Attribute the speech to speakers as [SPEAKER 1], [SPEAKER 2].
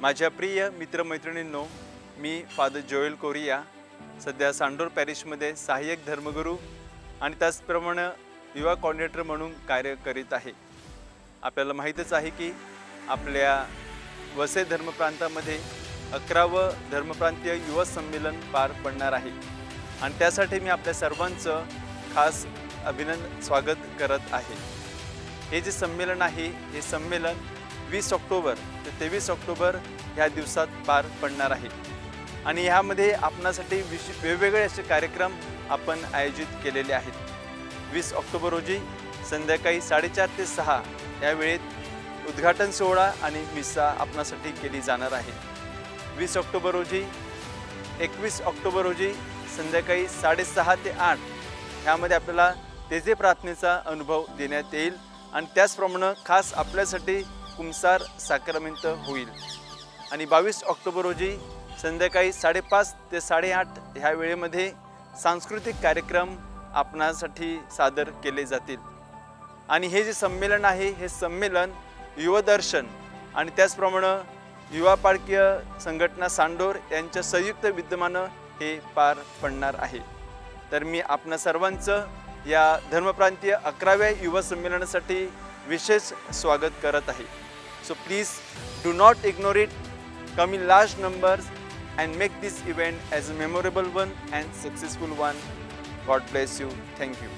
[SPEAKER 1] माझ्या प्रिय मित्रमैत्रिणींनो, मी father Joel Korea सध्या सांडोर पॅरिशमध्ये सहाय्यक धर्मगुरू आणि त्याचप्रमाणे युवा कोऑर्डिनेटर म्हणून कार्य करीत आहे। आपल्याला माहीतच आहे की आपल्या वसई धर्मप्रांतामध्ये 11वे धर्मप्रांतीय युवा संमेलन पार पडणार आहे आणि त्यासाठी मी आपल्या सर्वांचं खास अभिनंदन स्वागत करत आहे। हे जे संमेलन आहे हे संमेलन 20 ऑक्टोबर ते 23 ऑक्टोबर या दिवसात पार पडणार आहे आणि यामध्ये आपणासाठी वेगवेगळे असे कार्यक्रम आपण आयोजित केलेले आहेत। 20 ऑक्टोबर रोजी संध्याकाळी 4:30 ते 6 या वेळेत उद्घाटन सोहळा आणि मिसा आपणासाठी केली जाणार आहे। 20 ऑक्टोबर रोजी 21 ऑक्टोबर रोजी संध्याकाळी 6:30 ते 8 यामध्ये आपल्याला तेजे प्रार्थनेचा अनुभव देण्यात येईल आणि त्याचप्रमाणे खास आपल्यासाठी कुमसार साक्रमेंट होईल आणि 22 ऑक्टोबर रोजी संध्याकाळी 5:30 ते 8:30 ह्या वेळेमध्ये सांस्कृतिक कार्यक्रम आपणासाठी सादर केले जातील आणि हे जे संमेलन आहे हे संमेलन युवदर्शन आणि त्याचप्रमाणे युवा पालकीय संघटना सांडोर यांच्या संयुक्त विद्यमानं हे पार पडणार आहे। तर मी आपणा सर्वांचं या धर्मप्रांतीय 11व्या युवा संमेलनासाठी विशेष स्वागत करत आहे। So please do not ignore it. Come in large numbers and make this event as a memorable one and successful one. God bless you. Thank you.